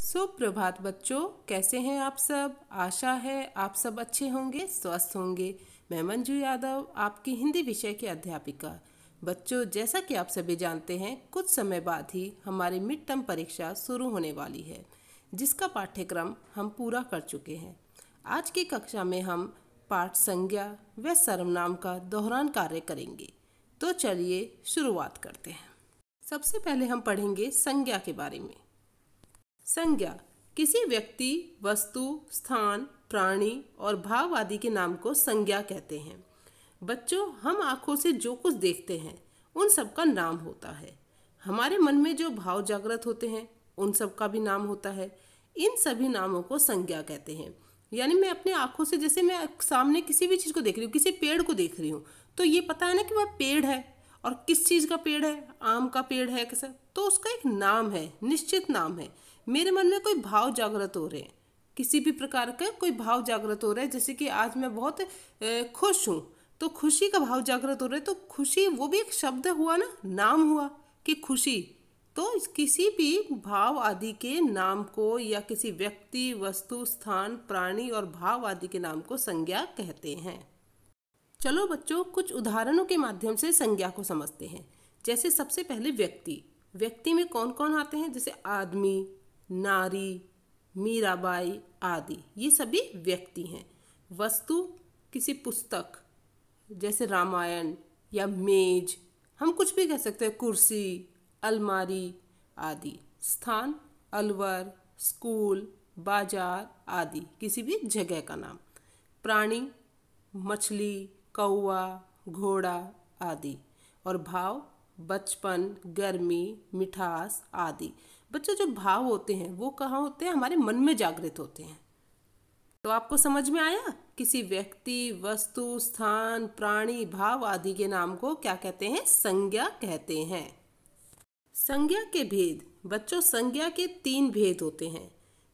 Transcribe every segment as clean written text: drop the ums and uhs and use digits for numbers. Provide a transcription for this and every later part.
सुप्रभात बच्चों, कैसे हैं आप सब। आशा है आप सब अच्छे होंगे, स्वस्थ होंगे। मैं मंजू यादव, आपकी हिंदी विषय की अध्यापिका। बच्चों, जैसा कि आप सभी जानते हैं, कुछ समय बाद ही हमारी मिड टर्म परीक्षा शुरू होने वाली है, जिसका पाठ्यक्रम हम पूरा कर चुके हैं। आज की कक्षा में हम पाठ संज्ञा व सर्वनाम का दोहरान कार्य करेंगे। तो चलिए शुरुआत करते हैं। सबसे पहले हम पढ़ेंगे संज्ञा के बारे में। संज्ञा किसी व्यक्ति, वस्तु, स्थान, प्राणी और भाव आदि के नाम को संज्ञा कहते हैं। बच्चों, हम आंखों से जो कुछ देखते हैं उन सब का नाम होता है। हमारे मन में जो भाव जागृत होते हैं उन सब का भी नाम होता है। इन सभी नामों को संज्ञा कहते हैं। यानी मैं अपने आंखों से, जैसे मैं सामने किसी भी चीज़ को देख रही हूँ, किसी पेड़ को देख रही हूँ, तो ये पता है ना कि वह पेड़ है और किस चीज़ का पेड़ है, आम का पेड़ है कैसा, तो उसका एक नाम है, निश्चित नाम है। मेरे मन में कोई भाव जागृत हो रहे हैं, किसी भी प्रकार का कोई भाव जागृत हो रहा है, जैसे कि आज मैं बहुत खुश हूँ, तो खुशी का भाव जागृत हो रहा है, तो खुशी वो भी एक शब्द हुआ ना, नाम हुआ कि खुशी। तो किसी भी भाव आदि के नाम को या किसी व्यक्ति, वस्तु, स्थान, प्राणी और भाव आदि के नाम को संज्ञा कहते हैं। चलो बच्चों, कुछ उदाहरणों के माध्यम से संज्ञा को समझते हैं। जैसे सबसे पहले व्यक्ति। व्यक्ति में कौन कौन आते हैं, जैसे आदमी, नारी, मीराबाई आदि, ये सभी व्यक्ति हैं। वस्तु किसी पुस्तक, जैसे रामायण या मेज, हम कुछ भी कह सकते हैं, कुर्सी, अलमारी आदि। स्थान अलवर, स्कूल, बाजार आदि, किसी भी जगह का नाम। प्राणी मछली, कौवा, घोड़ा आदि। और भाव बचपन, गर्मी, मिठास आदि। बच्चों, जो भाव होते हैं वो कहाँ होते हैं, हमारे मन में जागृत होते हैं। तो आपको समझ में आया, किसी व्यक्ति, वस्तु, स्थान, प्राणी, भाव आदि के नाम को क्या कहते हैं, संज्ञा कहते हैं। संज्ञा के भेद। बच्चों, संज्ञा के 3 भेद होते हैं: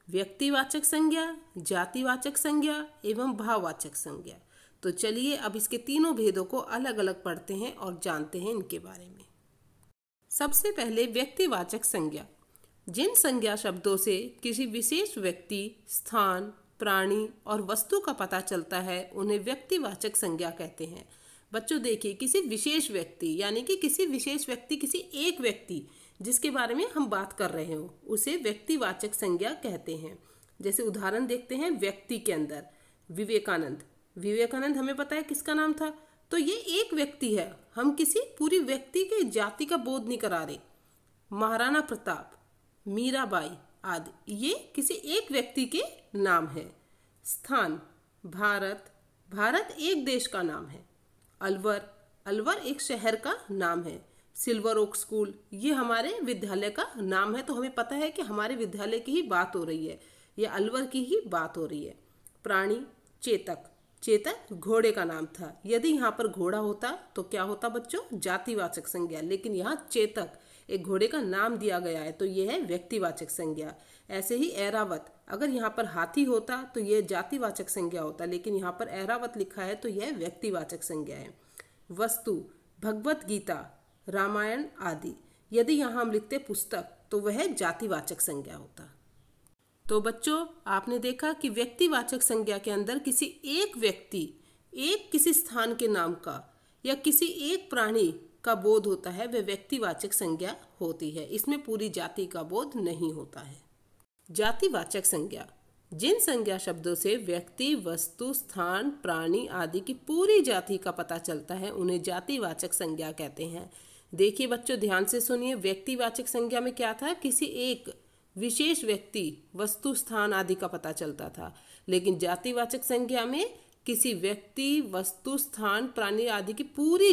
व्यक्तिवाचक संज्ञा, जातिवाचक संज्ञा एवं भाववाचक संज्ञा। तो चलिए अब इसके तीनों भेदों को अलग अलग पढ़ते हैं और जानते हैं इनके बारे में। सबसे पहले व्यक्तिवाचक संज्ञा। जिन संज्ञा शब्दों से किसी विशेष व्यक्ति, स्थान, प्राणी और वस्तु का पता चलता है उन्हें व्यक्तिवाचक संज्ञा कहते हैं। बच्चों देखिए, किसी विशेष व्यक्ति, यानी कि किसी विशेष व्यक्ति, किसी एक व्यक्ति जिसके बारे में हम बात कर रहे हो, उसे व्यक्तिवाचक संज्ञा कहते हैं। जैसे उदाहरण देखते हैं, व्यक्ति के अंदर विवेकानंद। विवेकानंद हमें पता है किसका नाम था, तो ये एक व्यक्ति है, हम किसी पूरी व्यक्ति के जाति का बोध नहीं करा रहे। महाराणा प्रताप, मीराबाई आदि, ये किसी एक व्यक्ति के नाम है। स्थान भारत, भारत एक देश का नाम है। अलवर, अलवर एक शहर का नाम है। सिल्वर ओक स्कूल, ये हमारे विद्यालय का नाम है, तो हमें पता है कि हमारे विद्यालय की ही बात हो रही है, या अलवर की ही बात हो रही है। प्राणी चेतक, चेतक घोड़े का नाम था। यदि यहाँ पर घोड़ा होता तो क्या होता बच्चों, जातिवाचक संज्ञा, लेकिन यहाँ चेतक एक घोड़े का नाम दिया गया है, तो यह है व्यक्तिवाचक संज्ञा। ऐसे ही ऐरावत, अगर यहाँ पर हाथी होता तो यह जातिवाचक संज्ञा होता, लेकिन यहाँ पर ऐरावत लिखा है तो यह व्यक्तिवाचक संज्ञा है। वस्तु भगवत गीता, रामायण आदि, यदि यहाँ हम लिखते पुस्तक तो वह जातिवाचक संज्ञा होता। तो बच्चों, आपने देखा कि व्यक्तिवाचक संज्ञा के अंदर किसी एक व्यक्ति, एक किसी स्थान के नाम का या किसी एक प्राणी का बोध होता है, वह व्यक्तिवाचक संज्ञा होती है। इसमें पूरी जाति का बोध नहीं होता है। जातिवाचक संज्ञा। जिन संज्ञा शब्दों से व्यक्ति, वस्तु, स्थान, प्राणी आदि की पूरी जाति का पता चलता है उन्हें जातिवाचक संज्ञा कहते हैं। देखिए बच्चों, ध्यान से सुनिए। व्यक्तिवाचक संज्ञा में क्या था, किसी एक विशेष व्यक्ति, वस्तु, स्थान आदि का पता चलता था, लेकिन जातिवाचक संज्ञा में किसी व्यक्ति, वस्तु, स्थान, प्राणी आदि की पूरी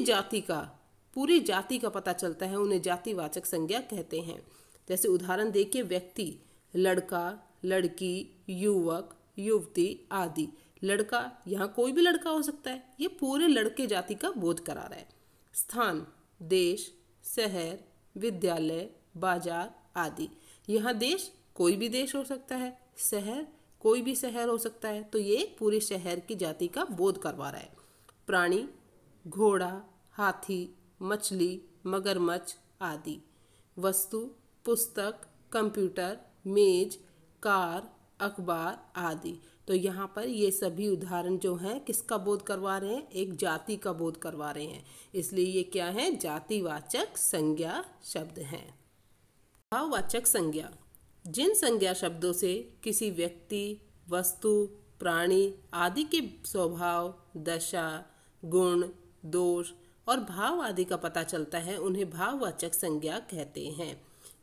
जाति का पता चलता है, उन्हें जातिवाचक संज्ञा कहते हैं। जैसे उदाहरण देखिए, व्यक्ति लड़का, लड़की, युवक, युवती आदि। लड़का, यहाँ कोई भी लड़का हो सकता है, ये पूरे लड़के जाति का बोध करा रहा है। स्थान देश, शहर, विद्यालय, बाजार आदि। यहाँ देश कोई भी देश हो सकता है, शहर कोई भी शहर हो सकता है, तो ये पूरे शहर की जाति का बोध करवा रहा है। प्राणी घोड़ा, हाथी, मछली, मगरमच्छ आदि। वस्तु पुस्तक, कंप्यूटर, मेज, कार, अखबार आदि। तो यहाँ पर ये सभी उदाहरण जो हैं किसका बोध करवा रहे हैं? एक जाति का बोध करवा रहे हैं, इसलिए ये क्या है? जातिवाचक संज्ञा शब्द हैं। भाववाचक संज्ञा, जिन संज्ञा शब्दों से किसी व्यक्ति, वस्तु, प्राणी आदि के स्वभाव, दशा, गुण, दोष और भाव आदि का पता चलता है, उन्हें भाववाचक संज्ञा कहते हैं।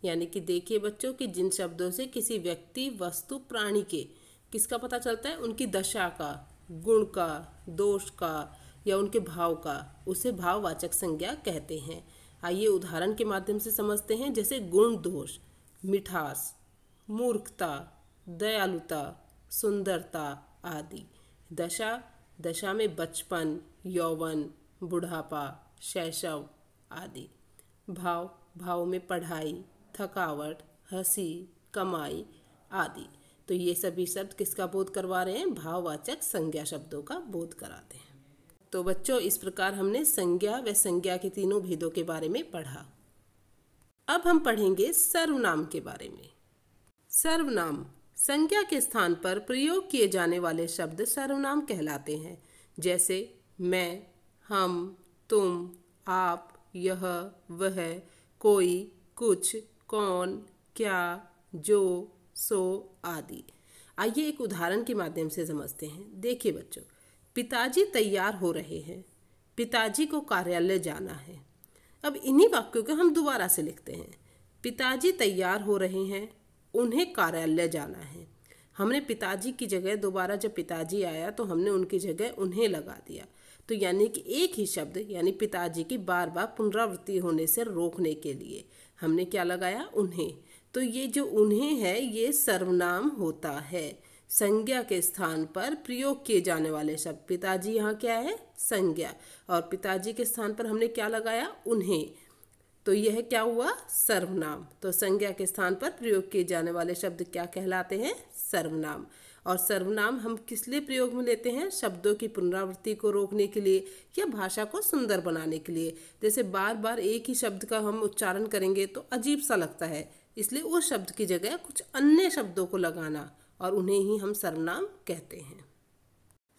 यानी कि देखिए बच्चों कि जिन शब्दों से किसी व्यक्ति, वस्तु, प्राणी के किसका पता चलता है? उनकी दशा का, गुण का, दोष का या उनके भाव का, उसे भाववाचक संज्ञा कहते हैं। आइए उदाहरण के माध्यम से समझते हैं। जैसे गुण दोष, मिठास, मूर्खता, दयालुता, सुंदरता आदि। दशा, दशा में बचपन, यौवन, बुढ़ापा, शैशव आदि। भाव, भाव में पढ़ाई, थकावट, हंसी, कमाई आदि। तो ये सभी शब्द किसका बोध करवा रहे हैं? भाववाचक संज्ञा शब्दों का बोध कराते हैं। तो बच्चों इस प्रकार हमने संज्ञा व संज्ञा के तीनों भेदों के बारे में पढ़ा। अब हम पढ़ेंगे सर्वनाम के बारे में। सर्वनाम, संज्ञा के स्थान पर प्रयोग किए जाने वाले शब्द सर्वनाम कहलाते हैं। जैसे मैं, हम, तुम, आप, यह, वह, कोई, कुछ, कौन, क्या, जो, सो आदि। आइए एक उदाहरण के माध्यम से समझते हैं। देखिए बच्चों, पिताजी तैयार हो रहे हैं, पिताजी को कार्यालय जाना है। अब इन्हीं वाक्यों को हम दोबारा से लिखते हैं। पिताजी तैयार हो रहे हैं, उन्हें कार्यालय जाना है। हमने पिताजी की जगह दोबारा जब पिताजी आया तो हमने उनकी जगह उन्हें लगा दिया। तो यानी कि एक ही शब्द यानी पिताजी की बार बार पुनरावृत्ति होने से रोकने के लिए हमने क्या लगाया? उन्हें। तो ये जो उन्हें है ये सर्वनाम होता है। संज्ञा के स्थान पर प्रयोग किए जाने वाले शब्द, पिताजी यहाँ क्या है? संज्ञा, और पिताजी के स्थान पर हमने क्या लगाया? उन्हें। तो यह क्या हुआ? सर्वनाम। तो संज्ञा के स्थान पर प्रयोग किए जाने वाले शब्द क्या कहलाते हैं? सर्वनाम। और सर्वनाम हम किस लिए प्रयोग में लेते हैं? शब्दों की पुनरावृत्ति को रोकने के लिए या भाषा को सुंदर बनाने के लिए। जैसे बार बार एक ही शब्द का हम उच्चारण करेंगे तो अजीब सा लगता है, इसलिए उस शब्द की जगह कुछ अन्य शब्दों को लगाना, और उन्हें ही हम सर्वनाम कहते हैं।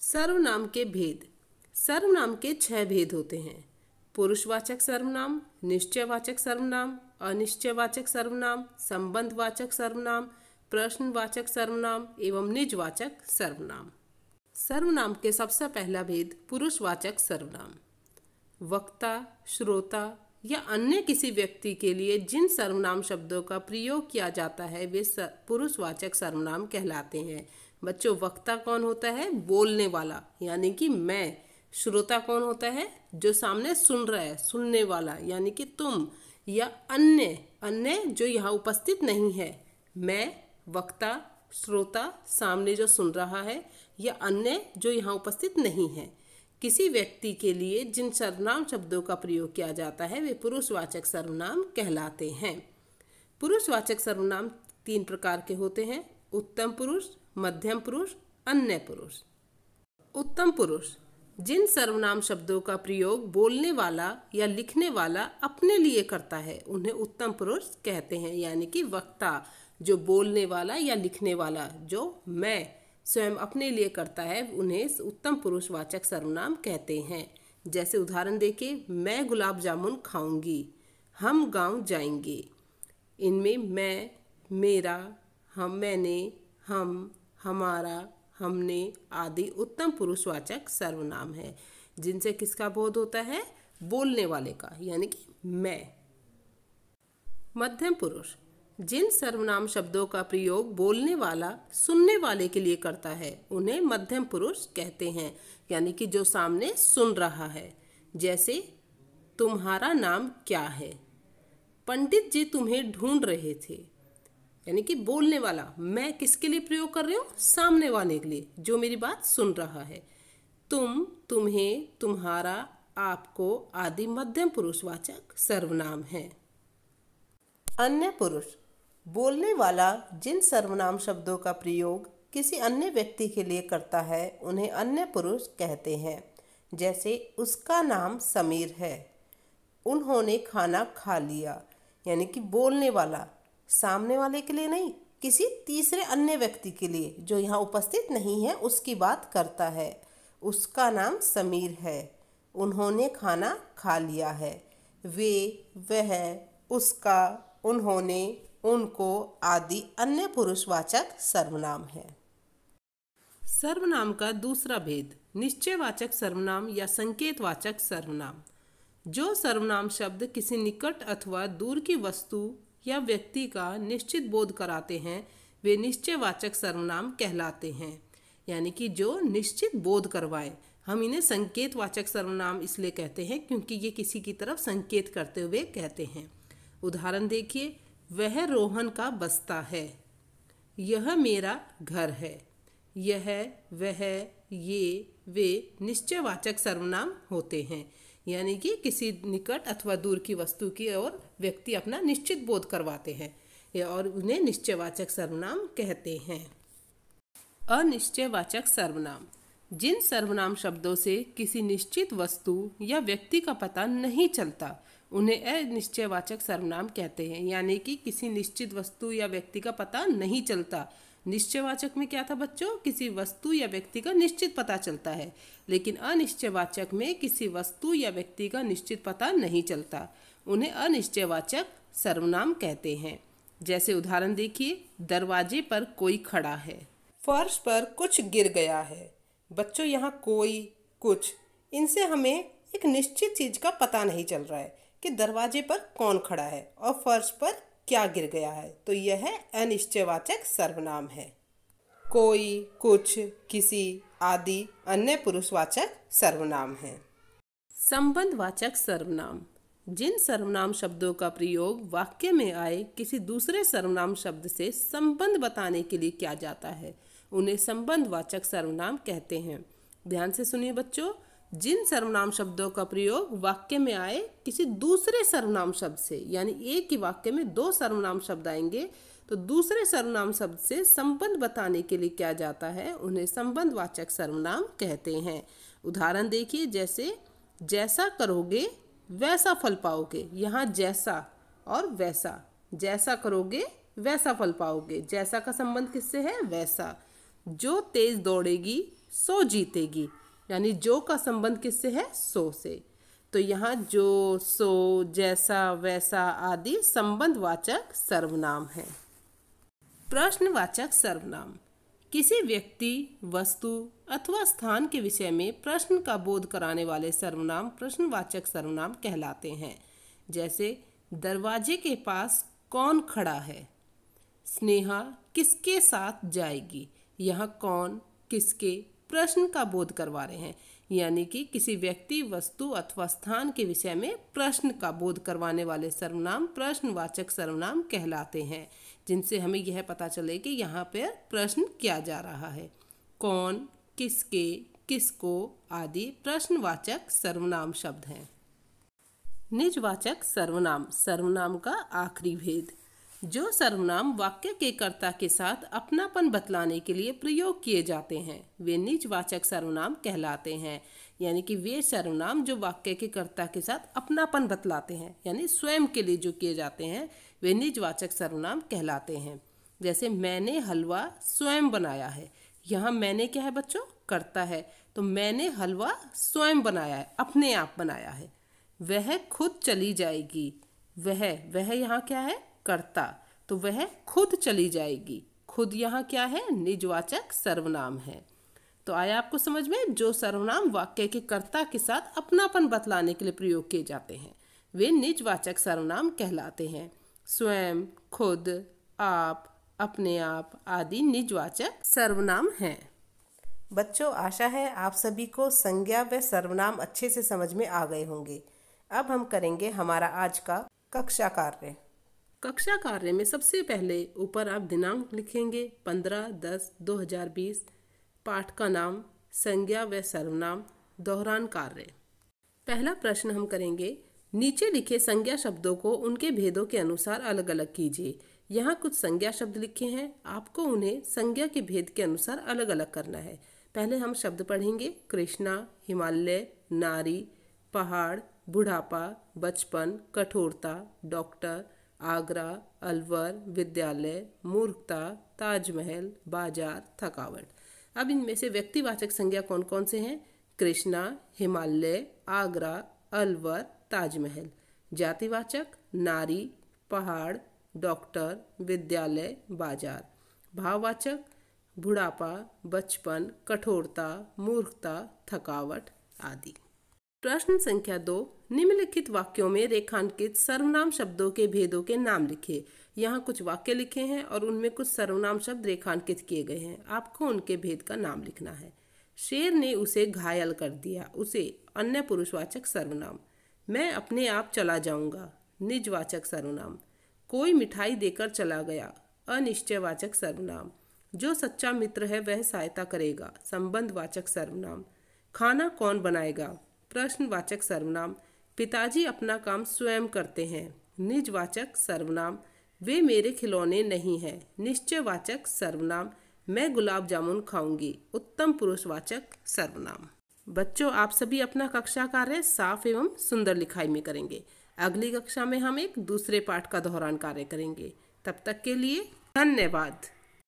सर्वनाम के भेद। सर्वनाम के 6 भेद होते हैं। पुरुषवाचक सर्वनाम, निश्चयवाचक सर्वनाम, अनिश्चयवाचक सर्वनाम, संबंधवाचक सर्वनाम, प्रश्नवाचक सर्वनाम एवं निजवाचक सर्वनाम। सर्वनाम के सबसे पहला भेद पुरुषवाचक सर्वनाम। वक्ता, श्रोता या अन्य किसी व्यक्ति के लिए जिन सर्वनाम शब्दों का प्रयोग किया जाता है वे पुरुषवाचक सर्वनाम कहलाते हैं। बच्चों, वक्ता कौन होता है? बोलने वाला यानी कि मैं। श्रोता कौन होता है? जो सामने सुन रहा है, सुनने वाला यानी कि तुम। या अन्य जो यहाँ उपस्थित नहीं है। मैं, वक्ता, श्रोता सामने जो सुन रहा है, या अन्य जो यहाँ उपस्थित नहीं है। किसी व्यक्ति के लिए जिन सर्वनाम शब्दों का प्रयोग किया जाता है वे पुरुषवाचक सर्वनाम कहलाते हैं। पुरुषवाचक सर्वनाम 3 प्रकार के होते हैं। उत्तम पुरुष, मध्यम पुरुष, अन्य पुरुष। उत्तम पुरुष, जिन सर्वनाम शब्दों का प्रयोग बोलने वाला या लिखने वाला अपने लिए करता है उन्हें उत्तम पुरुष कहते हैं। यानी कि वक्ता, जो बोलने वाला या लिखने वाला जो मैं स्वयं अपने लिए करता है उन्हें उत्तम पुरुषवाचक सर्वनाम कहते हैं। जैसे उदाहरण देखिए, मैं गुलाब जामुन खाऊंगी, हम गांव जाएंगे। इनमें मैं, मेरा, हम, मैंने, हम, हमारा, हमने आदि उत्तम पुरुषवाचक सर्वनाम है, जिनसे किसका बोध होता है? बोलने वाले का, यानी कि मैं। मध्यम पुरुष, जिन सर्वनाम शब्दों का प्रयोग बोलने वाला सुनने वाले के लिए करता है उन्हें मध्यम पुरुष कहते हैं, यानी कि जो सामने सुन रहा है। जैसे तुम्हारा नाम क्या है? पंडित जी तुम्हें ढूंढ रहे थे। यानी कि बोलने वाला मैं किसके लिए प्रयोग कर रही हूँ? सामने वाले के लिए, जो मेरी बात सुन रहा है। तुम, तुम्हें, तुम्हारा, आपको आदि मध्यम पुरुषवाचक सर्वनाम है। अन्य पुरुष, बोलने वाला जिन सर्वनाम शब्दों का प्रयोग किसी अन्य व्यक्ति के लिए करता है उन्हें अन्य पुरुष कहते हैं। जैसे उसका नाम समीर है, उन्होंने खाना खा लिया। यानी कि बोलने वाला सामने वाले के लिए नहीं, किसी तीसरे अन्य व्यक्ति के लिए जो यहाँ उपस्थित नहीं है उसकी बात करता है। उसका नाम समीर है। उन्होंने खाना खा लिया है। वे, वह, उसका, उन्होंने, उनको आदि अन्य पुरुषवाचक सर्वनाम है। सर्वनाम का दूसरा भेद, निश्चयवाचक सर्वनाम या संकेतवाचक सर्वनाम। जो सर्वनाम शब्द किसी निकट अथवा दूर की वस्तु या व्यक्ति का निश्चित बोध कराते हैं वे निश्चयवाचक सर्वनाम कहलाते हैं। यानी कि जो निश्चित बोध करवाए। हम इन्हें संकेतवाचक सर्वनाम इसलिए कहते हैं क्योंकि ये किसी की तरफ संकेत करते हुए कहते हैं। उदाहरण देखिए, वह रोहन का बस्ता है। यह मेरा घर है। यह, वह, ये, वे निश्चयवाचक सर्वनाम होते हैं। यानी कि किसी निकट अथवा दूर की वस्तु की ओर व्यक्ति अपना निश्चित बोध करवाते हैं और उन्हें निश्चयवाचक सर्वनाम कहते हैं। अनिश्चयवाचक सर्वनाम, जिन सर्वनाम शब्दों से किसी निश्चित वस्तु या व्यक्ति का पता नहीं चलता उन्हें अनिश्चयवाचक सर्वनाम कहते हैं। यानी कि किसी निश्चित वस्तु या व्यक्ति का पता नहीं चलता। निश्चयवाचक में क्या था बच्चों, किसी वस्तु या व्यक्ति का निश्चित पता चलता है, लेकिन अनिश्चयवाचक में किसी वस्तु या व्यक्ति का निश्चित पता नहीं चलता। उन्हें अनिश्चयवाचक सर्वनाम कहते हैं। जैसे उदाहरण देखिए, दरवाजे पर कोई खड़ा है। फर्श पर कुछ गिर गया है। बच्चों यहाँ कोई, कुछ, इनसे हमें एक निश्चित चीज का पता नहीं चल रहा है कि दरवाजे पर कौन खड़ा है और फर्श पर क्या गिर गया है, तो यह अनिश्चयवाचक सर्वनाम है। कोई, कुछ, किसी आदि अन्य पुरुषवाचक सर्वनाम है। संबंधवाचक सर्वनाम, जिन सर्वनाम शब्दों का प्रयोग वाक्य में आए किसी दूसरे सर्वनाम शब्द से संबंध बताने के लिए किया जाता है उन्हें संबंधवाचक सर्वनाम कहते हैं। ध्यान से सुनिए बच्चों, जिन सर्वनाम शब्दों का प्रयोग वाक्य में आए किसी दूसरे सर्वनाम शब्द से, यानी एक ही वाक्य में दो सर्वनाम शब्द आएंगे तो दूसरे सर्वनाम शब्द से संबंध बताने के लिए किया जाता है उन्हें संबंधवाचक सर्वनाम कहते हैं। उदाहरण देखिए, जैसे जैसा करोगे वैसा फल पाओगे। यहाँ जैसा और वैसा, जैसा करोगे वैसा फल पाओगे। जैसा का संबंध किससे है, वैसा। जो तेज दौड़ेगी सो जीतेगी, यानी जो का संबंध किससे है, सो से। तो यहाँ जो, सो, जैसा, वैसा आदि संबंधवाचक सर्वनाम है। प्रश्नवाचक सर्वनाम, किसी व्यक्ति, वस्तु अथवा स्थान के विषय में प्रश्न का बोध कराने वाले सर्वनाम प्रश्नवाचक सर्वनाम कहलाते हैं। जैसे दरवाजे के पास कौन खड़ा है। स्नेहा किसके साथ जाएगी। यहाँ कौन, किसके प्रश्न का बोध करवा रहे हैं। यानी कि किसी व्यक्ति, वस्तु अथवा स्थान के विषय में प्रश्न का बोध करवाने वाले सर्वनाम प्रश्नवाचक सर्वनाम कहलाते हैं, जिनसे हमें यह पता चले कि यहाँ पर प्रश्न किया जा रहा है। कौन, किसके, किसको आदि प्रश्नवाचक सर्वनाम शब्द हैं। निजवाचक सर्वनाम, सर्वनाम का आखिरी भेद, जो सर्वनाम वाक्य के कर्ता के साथ अपनापन बतलाने के लिए प्रयोग किए जाते हैं वे निजवाचक सर्वनाम कहलाते हैं। यानी कि वे सर्वनाम जो वाक्य के कर्ता के साथ अपनापन बतलाते हैं, यानी स्वयं के लिए जो किए जाते हैं, वे निजवाचक सर्वनाम कहलाते हैं। जैसे मैंने हलवा स्वयं बनाया है। यहाँ मैंने क्या है बच्चों, कर्ता है, तो मैंने हलवा स्वयं बनाया है, अपने आप बनाया है। वह खुद चली जाएगी। वह यहाँ क्या है, कर्ता, तो वह खुद चली जाएगी। खुद यहाँ क्या है, निजवाचक सर्वनाम है। तो आया आपको समझ में, जो सर्वनाम वाक्य के कर्ता के साथ अपनापन बतलाने के लिए प्रयोग किए जाते हैं वे निजवाचक सर्वनाम कहलाते हैं। स्वयं, खुद, आप, अपने आप आदि निजवाचक सर्वनाम हैं। बच्चों, आशा है आप सभी को संज्ञा व सर्वनाम अच्छे से समझ में आ गए होंगे। अब हम करेंगे हमारा आज का कक्षा कार्य। कक्षा कार्य में सबसे पहले ऊपर आप दिनांक लिखेंगे 15/10/2020। पाठ का नाम संज्ञा व सर्वनाम, दोहरान कार्य। पहला प्रश्न हम करेंगे, नीचे लिखे संज्ञा शब्दों को उनके भेदों के अनुसार अलग अलग कीजिए। यहाँ कुछ संज्ञा शब्द लिखे हैं, आपको उन्हें संज्ञा के भेद के अनुसार अलग अलग करना है। पहले हम शब्द पढ़ेंगे, कृष्णा, हिमालय, नारी, पहाड़, बुढ़ापा, बचपन, कठोरता, डॉक्टर, आगरा, अलवर, विद्यालय, मूर्खता, ताजमहल, बाजार, थकावट। अब इनमें से व्यक्तिवाचक संज्ञा कौन कौन से हैं? कृष्णा, हिमालय, आगरा, अलवर, ताजमहल। जातिवाचक नारी, पहाड़, डॉक्टर, विद्यालय, बाजार। भाववाचक बुढ़ापा, बचपन, कठोरता, मूर्खता, थकावट आदि। प्रश्न संख्या 2, निम्नलिखित वाक्यों में रेखांकित सर्वनाम शब्दों के भेदों के नाम लिखिए। यहाँ कुछ वाक्य लिखे हैं और उनमें कुछ सर्वनाम शब्द रेखांकित किए गए हैं। आपको उनके भेद का नाम लिखना है। शेर ने उसे घायल कर दिया, उसे अन्य पुरुषवाचक सर्वनाम। मैं अपने आप चला जाऊंगा, निजवाचक सर्वनाम। कोई मिठाई देकर चला गया, अनिश्चयवाचक सर्वनाम। जो सच्चा मित्र है वह सहायता करेगा, संबंधवाचक सर्वनाम। खाना कौन बनाएगा, प्रश्नवाचक सर्वनाम। पिताजी अपना काम स्वयं करते हैं, निजवाचक सर्वनाम। वे मेरे खिलौने नहीं हैं, निश्चयवाचक सर्वनाम। मैं गुलाब जामुन खाऊंगी, उत्तम पुरुषवाचक सर्वनाम। बच्चों, आप सभी अपना कक्षा कार्य साफ एवं सुंदर लिखाई में करेंगे। अगली कक्षा में हम एक दूसरे पाठ का दोहरान कार्य करेंगे। तब तक के लिए धन्यवाद।